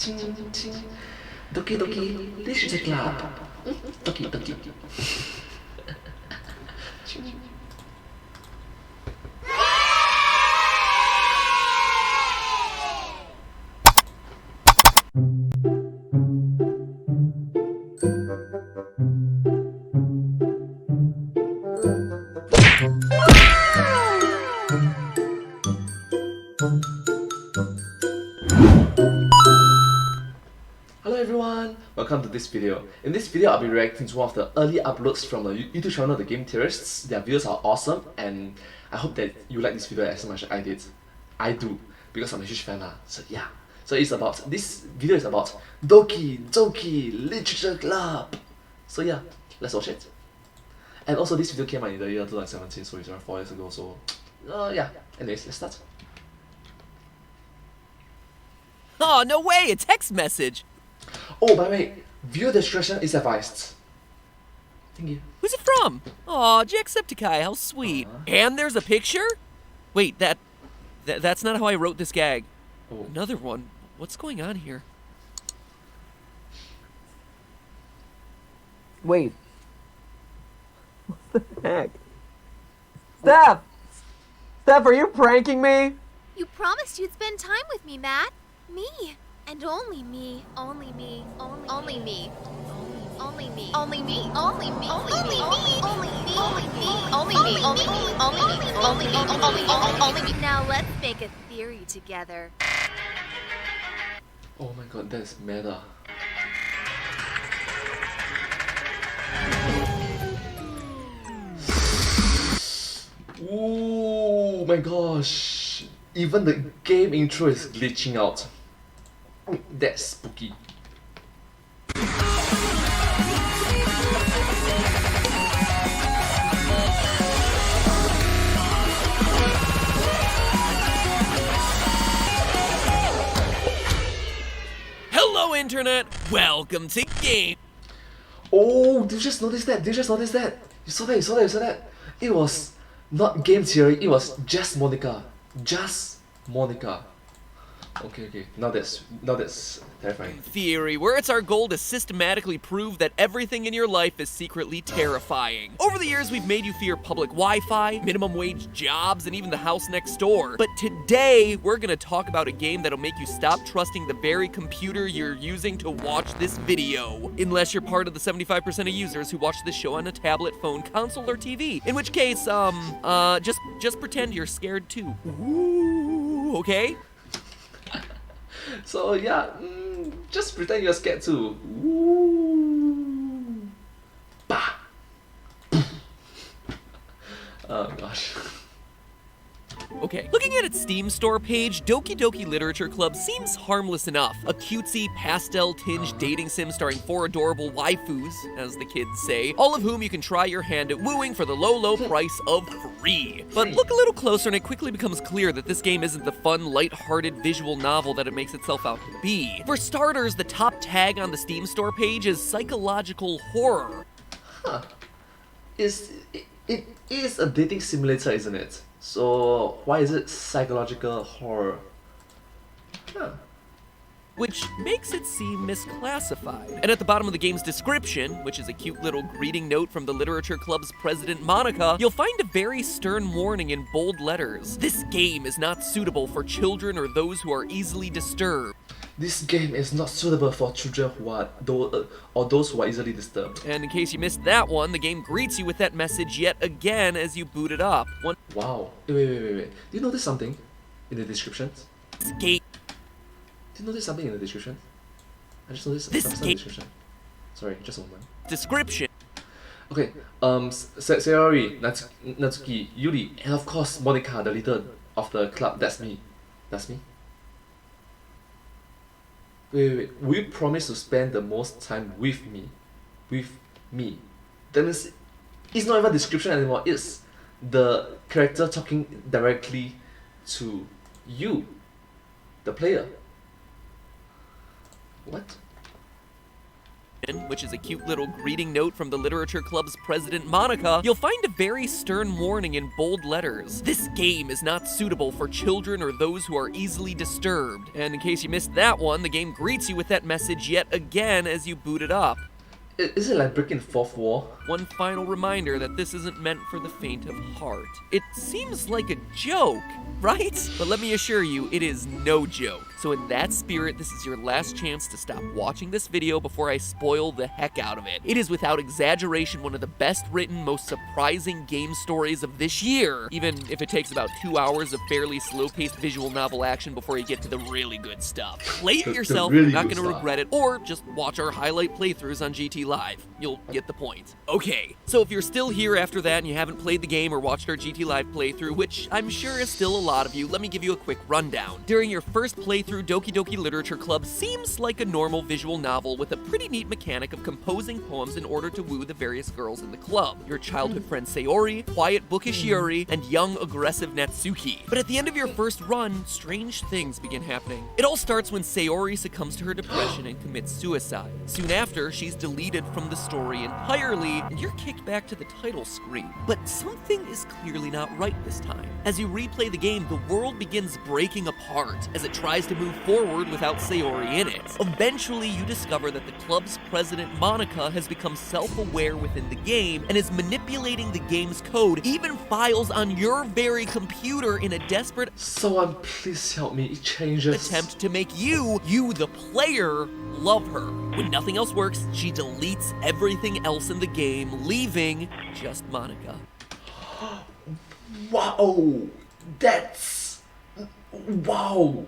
Ching, ching. Doki Doki Literature Club. Doki Doki. Ching. Hello everyone, welcome to this video. In this video, I'll be reacting to one of the early uploads from the YouTube channel, the Game Theorists. Their videos are awesome and I hope that you like this video as much as I did. I do, because I'm a huge fan. So yeah. So this video is about Doki Doki Literature Club. So yeah, let's watch it. And also this video came out in the year 2017, so it's around 4 years ago, so yeah. Anyways, let's start. Oh, no way! A text message! Oh, by the way, viewer discretion is advised. Thank you. Who's it from? Aw, Jacksepticeye, how sweet. And there's a picture? Wait, that's not how I wrote this gag. Oh. Another one? What's going on here? Wait. What the heck? Steph! Steph, are you pranking me? You promised you'd spend time with me, Matt. Me. And only me. Only me. Only me. Only me. Only me. Only me. Only me. Only me. Only me. Only me. Only me. Only me. Only me. Only me. Now let's make a theory together. Oh my god, that's meta. Oh my gosh. Even the game intro is glitching out. That's spooky. Hello, Internet! Welcome to Game. Oh, did you just notice that? Did you just notice that? You saw that, you saw that, you saw that? It was not Game Theory, it was just Monika. Just Monika. Okay. Now that's terrifying. Theory, where it's our goal to systematically prove that everything in your life is secretly terrifying. Over the years, we've made you fear public Wi-Fi, minimum wage jobs, and even the house next door. But today, we're gonna talk about a game that'll make you stop trusting the very computer you're using to watch this video. Unless you're part of the 75% of users who watch this show on a tablet, phone, console, or TV. In which case, just pretend you're scared too. Ooh, okay? So yeah, just pretend you're scared too. Ooh. Bah. Oh gosh. Okay, looking at its Steam store page, Doki Doki Literature Club seems harmless enough. A cutesy, pastel-tinged dating sim starring 4 adorable waifus, as the kids say, all of whom you can try your hand at wooing for the low price of free. But look a little closer and it quickly becomes clear that this game isn't the fun, light-hearted visual novel that it makes itself out to be. For starters, the top tag on the Steam store page is psychological horror. Huh. It is a dating simulator, isn't it? So why is it psychological horror? Huh. Which makes it seem misclassified. And at the bottom of the game's description, which is a cute little greeting note from the Literature Club's president Monika, you'll find a very stern warning in bold letters. This game is not suitable for children or those who are easily disturbed. This game is not suitable for children who are those who are easily disturbed. And in case you missed that one, the game greets you with that message yet again as you boot it up. Wow. Wait. Do you notice something in the description? Escape. Did you notice something in the description? I just noticed This something in game. the description. Sorry, just a moment. Description. Okay, Sayori, Natsuki, Yuri, and of course Monika, the leader of the club. That's me. That's me. Wait. Will you promise to spend the most time with me? With me. That means it's not even a description anymore. It's the character talking directly to you, the player. What? which is a cute little greeting note from the Literature Club's president Monika, you'll find a very stern warning in bold letters. This game is not suitable for children or those who are easily disturbed. And in case you missed that one, the game greets you with that message yet again as you boot it up. Is it like breaking the fourth wall? One final reminder that this isn't meant for the faint of heart. It seems like a joke, right? But let me assure you, it is no joke. So in that spirit, this is your last chance to stop watching this video before I spoil the heck out of it. It is without exaggeration one of the best written, most surprising game stories of this year, even if it takes about 2 hours of fairly slow-paced visual novel action before you get to the really good stuff. Play it yourself, really you're not good gonna stuff. regret it, or just watch our highlight playthroughs on GT Live. You'll get the point. Okay, so if you're still here after that and you haven't played the game or watched our GT Live playthrough, which I'm sure is still a lot of you, let me give you a quick rundown. During your first playthrough, Doki Doki Literature Club seems like a normal visual novel with a pretty neat mechanic of composing poems in order to woo the various girls in the club. Your childhood friend Sayori, quiet bookish Yuri, and young aggressive Natsuki. But at the end of your first run, strange things begin happening. It all starts when Sayori succumbs to her depression and commits suicide. Soon after, she's deleted from the story entirely, and you're kicked back to the title screen. But something is clearly not right this time. As you replay the game, the world begins breaking apart as it tries to move forward without Sayori in it. Eventually, you discover that the club's president, Monika, has become self-aware within the game and is manipulating the game's code, even files on your very computer in a desperate Someone please help me, it changes. attempt to make you the player, love her. When nothing else works, she deletes everything else in the game, leaving just Monika. Wow, that's... Wow.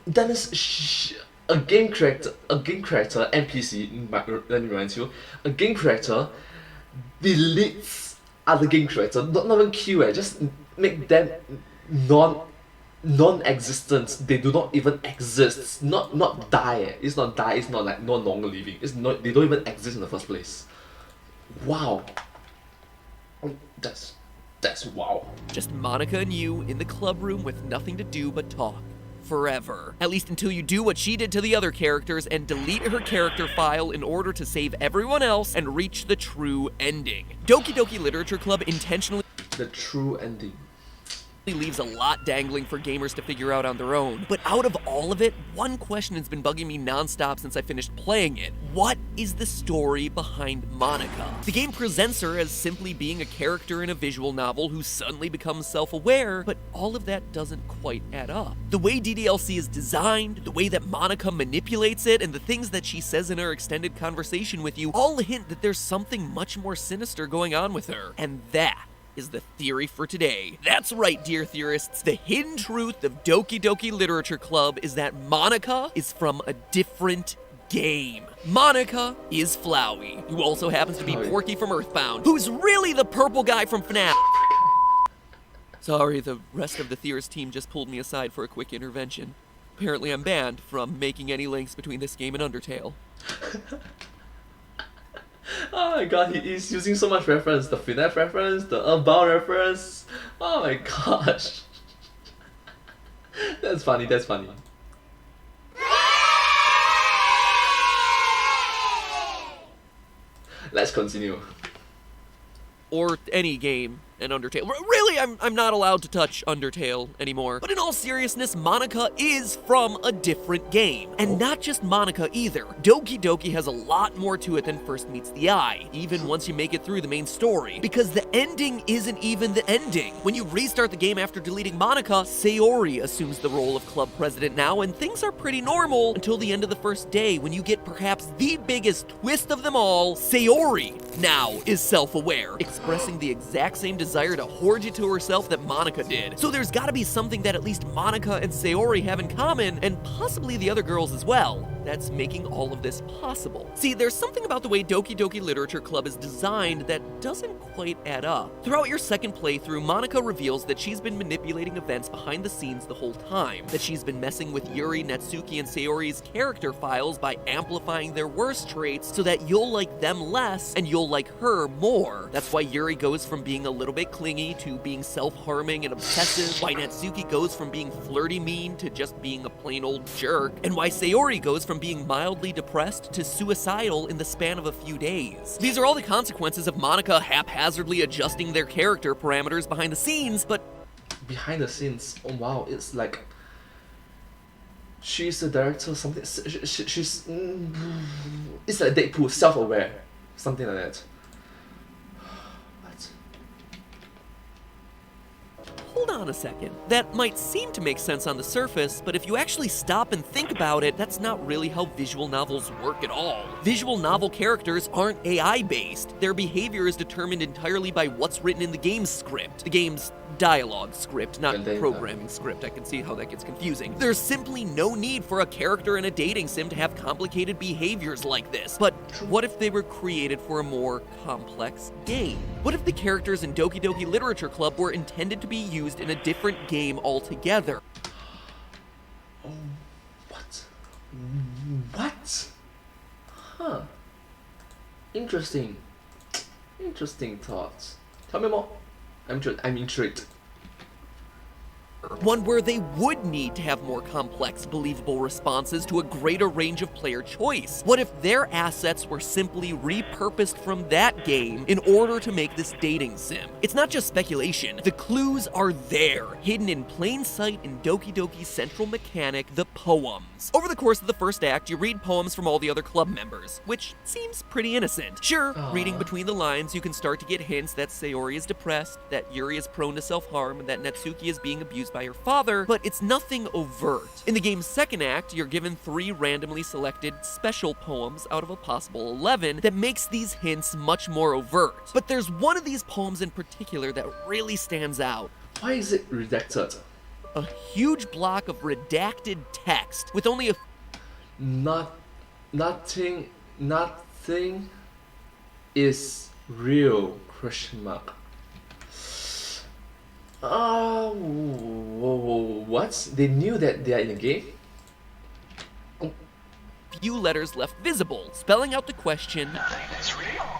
That is a game character, NPC, let me remind you, a game character deletes other game character, not even kill, just make them non-existent. They do not even exist. Not die. It's not die. It's not like no longer living. It's not. They don't even exist in the first place. Wow. That's wow. Just Monika and you in the club room with nothing to do but talk. Forever. At least until you do what she did to the other characters and delete her character file in order to save everyone else and reach the true ending. Doki Doki Literature Club intentionally The true ending. leaves a lot dangling for gamers to figure out on their own. But out of all of it, one question has been bugging me nonstop since I finished playing it. What is the story behind Monika? The game presents her as simply being a character in a visual novel who suddenly becomes self-aware, but all of that doesn't quite add up. The way DDLC is designed, the way that Monika manipulates it, and the things that she says in her extended conversation with you all hint that there's something much more sinister going on with her. And that is the theory for today. That's right, dear theorists. The hidden truth of Doki Doki Literature Club is that Monika is from a different game. Monika is Flowey, who also happens to be Flowey. Porky from Earthbound, who's really the purple guy from FNAF. Sorry, the rest of the Theorist team just pulled me aside for a quick intervention. Apparently I'm banned from making any links between this game and Undertale. Oh my god, he is using so much reference. The FNAF reference, the Earthbound reference. Oh my gosh. That's funny, that's funny. Let's continue. Or any game and Undertale. Really, I'm not allowed to touch Undertale anymore. But in all seriousness, Monika is from a different game. And not just Monika either. Doki Doki has a lot more to it than first meets the eye, even once you make it through the main story. Because the ending isn't even the ending. When you restart the game after deleting Monika, Sayori assumes the role of club president now, and things are pretty normal until the end of the first day when you get perhaps the biggest twist of them all. Sayori now is self-aware, expressing the exact same desire to hoard you to herself that Monika did. So there's gotta be something that at least Monika and Sayori have in common, and possibly the other girls as well, that's making all of this possible. See, there's something about the way Doki Doki Literature Club is designed that doesn't quite add up. Throughout your second playthrough, Monika reveals that she's been manipulating events behind the scenes the whole time, that she's been messing with Yuri, Natsuki, and Sayori's character files by amplifying their worst traits so that you'll like them less and you'll like her more. That's why Yuri goes from being a little bit clingy to being self-harming and obsessive, why Natsuki goes from being flirty mean to just being a plain old jerk, and why Sayori goes from from being mildly depressed to suicidal in the span of a few days. These are all the consequences of Monika haphazardly adjusting their character parameters behind the scenes, but behind the scenes, oh wow, it's like she's the director, something. She's it's like Deadpool, self-aware, something like that. What? hold on a second. That might seem to make sense on the surface, but if you actually stop and think about it, that's not really how visual novels work at all. Visual novel characters aren't AI-based. Their behavior is determined entirely by what's written in the game's script. The game's dialogue script, not programming script. I can see how that gets confusing. There's simply no need for a character in a dating sim to have complicated behaviors like this. But what if they were created for a more complex game? What if the characters in Doki Doki Literature Club were intended to be used in a different game altogether? Oh, what? What? Huh. Interesting. Interesting thoughts. Tell me more. I'm intrigued. One where they would need to have more complex, believable responses to a greater range of player choice. What if their assets were simply repurposed from that game in order to make this dating sim? It's not just speculation. The clues are there, hidden in plain sight in Doki Doki's central mechanic, the poems. Over the course of the first act, you read poems from all the other club members, which seems pretty innocent. Sure, reading between the lines, you can start to get hints that Sayori is depressed, that Yuri is prone to self-harm, and that Natsuki is being abused by her father, but it's nothing overt. In the game's second act, you're given 3 randomly selected special poems out of a possible 11 that makes these hints much more overt. But there's one of these poems in particular that really stands out. Why is it redacted? A huge block of redacted text with only a Nothing is real, question mark. What? They knew that they are in a game? few letters left visible, spelling out the question.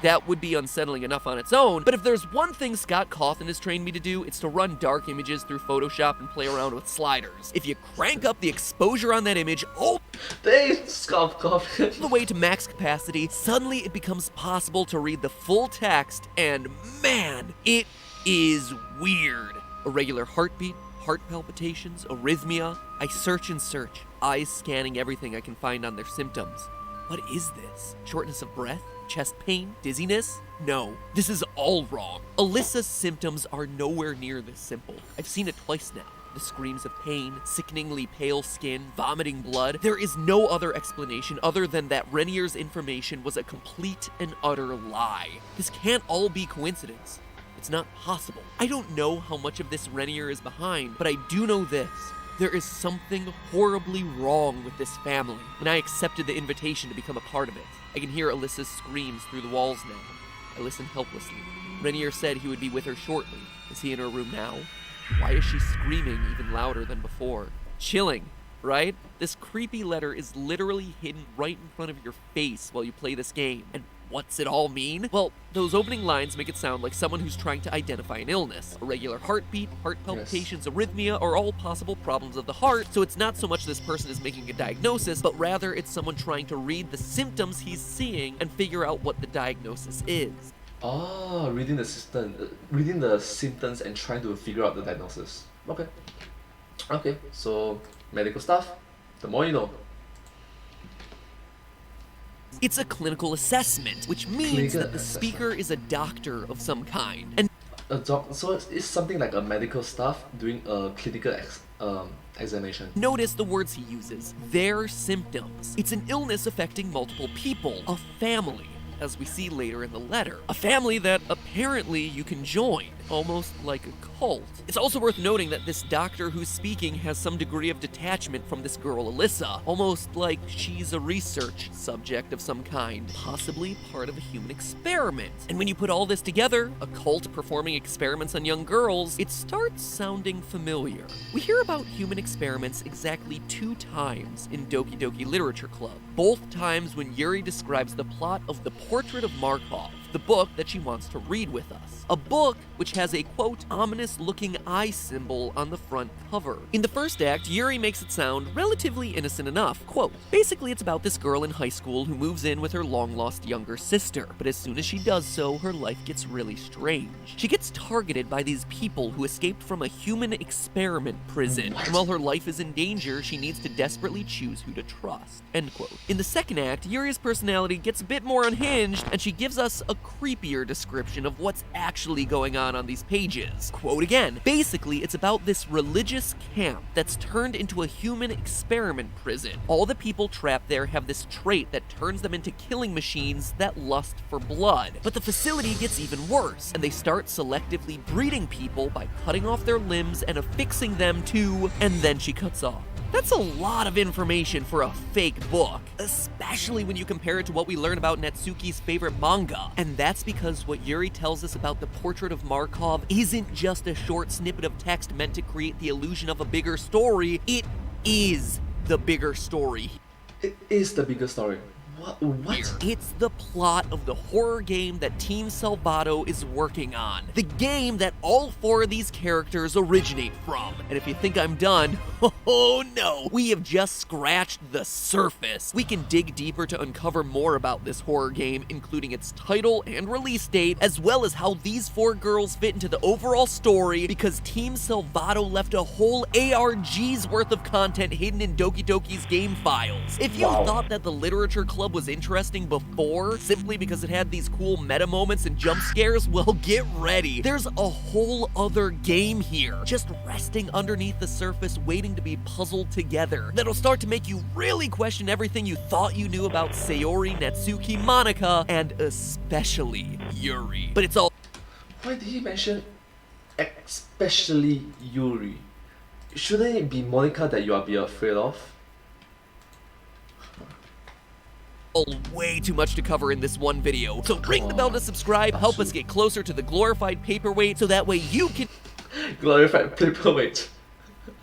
That would be unsettling enough on its own, but if there's one thing Scott Cawthon has trained me to do, it's to run dark images through Photoshop and play around with sliders. If you crank up the exposure on that image all the way to max capacity, suddenly it becomes possible to read the full text, and man, it is weird. Irregular heartbeat, heart palpitations, arrhythmia. I search and search, eyes scanning everything I can find on their symptoms. What is this? Shortness of breath? Chest pain? Dizziness? No, this is all wrong. Alyssa's symptoms are nowhere near this simple. I've seen it twice now. The screams of pain, sickeningly pale skin, vomiting blood. There is no other explanation other than that Renier's information was a complete and utter lie. This can't all be coincidence. It's not possible. I don't know how much of this Renier is behind, but I do know this. There is something horribly wrong with this family, and I accepted the invitation to become a part of it. I can hear Alyssa's screams through the walls now. I listen helplessly. Renier said he would be with her shortly. Is he in her room now? Why is she screaming even louder than before? Chilling, right? This creepy letter is literally hidden right in front of your face while you play this game. And what's it all mean? Well, those opening lines make it sound like someone who's trying to identify an illness. Irregular heartbeat, heart palpitations, arrhythmia are all possible problems of the heart, so it's not so much this person is making a diagnosis, but rather it's someone trying to read the symptoms he's seeing and figure out what the diagnosis is. Oh, reading the symptoms and trying to figure out the diagnosis. Okay. Okay, so medical stuff, the more you know. It's a clinical assessment, which means that the speaker is a doctor of some kind. And so it's something like a medical staff doing a clinical examination. Notice the words he uses. Their symptoms. It's an illness affecting multiple people. A family, as we see later in the letter. A family that apparently you can join, almost like a cult. It's also worth noting that this doctor who's speaking has some degree of detachment from this girl Alyssa, almost like she's a research subject of some kind, possibly part of a human experiment. And when you put all this together, a cult performing experiments on young girls, it starts sounding familiar. We hear about human experiments exactly 2 times in Doki Doki Literature Club, both times when Yuri describes the plot of The Portrait of Markov. the book that she wants to read with us. A book which has a, quote, ominous-looking eye symbol on the front cover. In the first act, Yuri makes it sound relatively innocent enough. Quote, basically it's about this girl in high school who moves in with her long-lost younger sister, but as soon as she does so, her life gets really strange. She gets targeted by these people who escaped from a human experiment prison, and while her life is in danger, she needs to desperately choose who to trust, end quote. In the second act, Yuri's personality gets a bit more unhinged, and she gives us a creepier description of what's actually going on these pages. Quote again, basically it's about this religious camp that's turned into a human experiment prison. All the people trapped there have this trait that turns them into killing machines that lust for blood. But the facility gets even worse, and they start selectively breeding people by cutting off their limbs and affixing them to, and then she cuts off. That's a lot of information for a fake book, especially when you compare it to what we learn about Natsuki's favorite manga. And that's because what Yuri tells us about the portrait of Markov isn't just a short snippet of text meant to create the illusion of a bigger story, it is the bigger story. It is the bigger story. What? It's the plot of the horror game that Team Salvato is working on. The game that all 4 of these characters originate from. And if you think I'm done, oh no, we have just scratched the surface. We can dig deeper to uncover more about this horror game, including its title and release date, as well as how these 4 girls fit into the overall story, because Team Salvato left a whole ARG's worth of content hidden in Doki Doki's game files. If you thought that the Literature Club was interesting before, simply because it had these cool meta moments and jump scares, well, get ready. There's a whole other game here, just resting underneath the surface, waiting to be puzzled together, that'll start to make you really question everything you thought you knew about Sayori, Natsuki, Monika, and especially Yuri. But it's all— Why did he mention especially Yuri? Shouldn't it be Monika that you are be afraid of? way too much to cover in this one video. So ring the bell to subscribe, help us get closer to the glorified paperweight, so that way you can Glorified paperweight.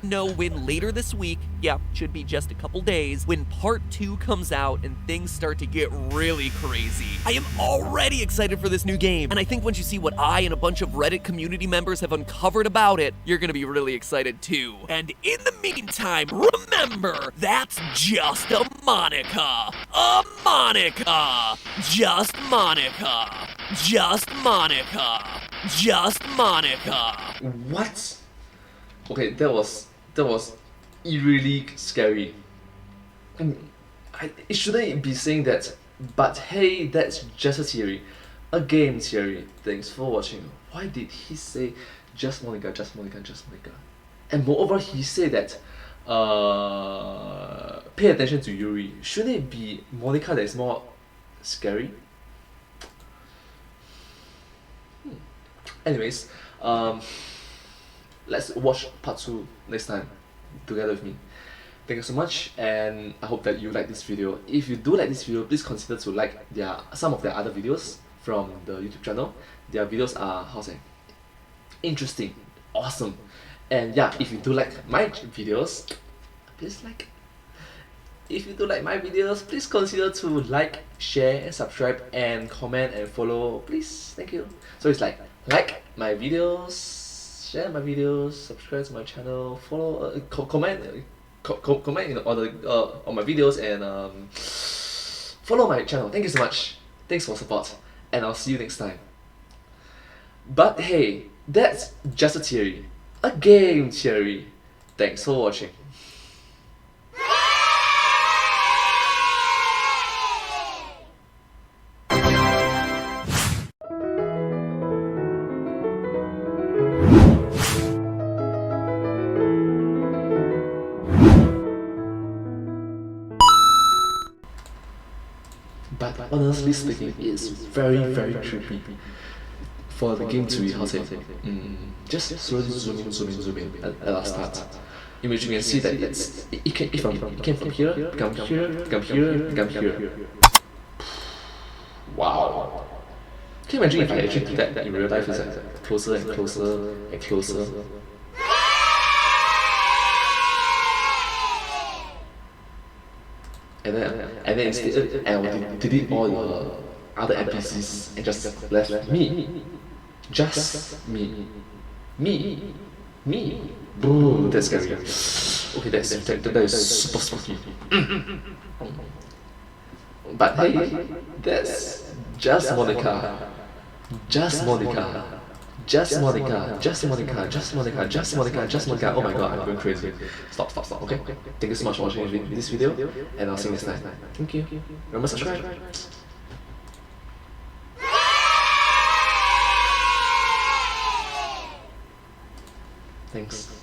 know when later this week, yeah, should be just a couple days, when part 2 comes out and things start to get really crazy. I am already excited for this new game, and I think once you see what I and a bunch of Reddit community members have uncovered about it, you're gonna be really excited too. And in the meantime, remember, that's just a Monika. A Monika. Just Monika. Just Monika. Just Monika. What? Okay, that was eerily scary. It shouldn't be saying that, but hey, that's just a theory. A game theory. Thanks for watching. Why did he say just Monika, just Monika, just Monika? And moreover, he said that pay attention to Yuri. Shouldn't it be Monika that is more scary? Anyways, let's watch part 2 next time together with me. Thank you so much, and I hope that you like this video. If you do like this video, please consider to like some of their other videos from the YouTube channel. Their videos are, how to say, interesting, awesome. And yeah, if you do like my videos, please like. If you do like my videos, please consider to like, share, and subscribe, and comment and follow, please. Thank you. So it's like my videos, share my videos, subscribe to my channel, follow, comment on my videos, and follow my channel. Thank you so much. Thanks for support, and I'll see you next time. But hey, that's just a theory, a game theory. Thanks for watching. But honestly speaking, it's very creepy for the game to be, how to say, just slowly zoom in at the start, in which you can see that it came from here, come here. Wow. Can you imagine if I actually do that in real life? It's like closer and closer and closer. And then instead, and I delete all the other NPCs and just left me. Just me. Me. Boo, that's scary. Okay, that is super spooky. But hey, that's just Monika. Just Monika. Just Monika. Just Monika. Just Monika. Just Monika. Just Monika. Oh my god, I'm going crazy. Stop. Okay? Thank you so much for watching this video, and I'll see you next time. Thank you. Remember, subscribe. Thanks.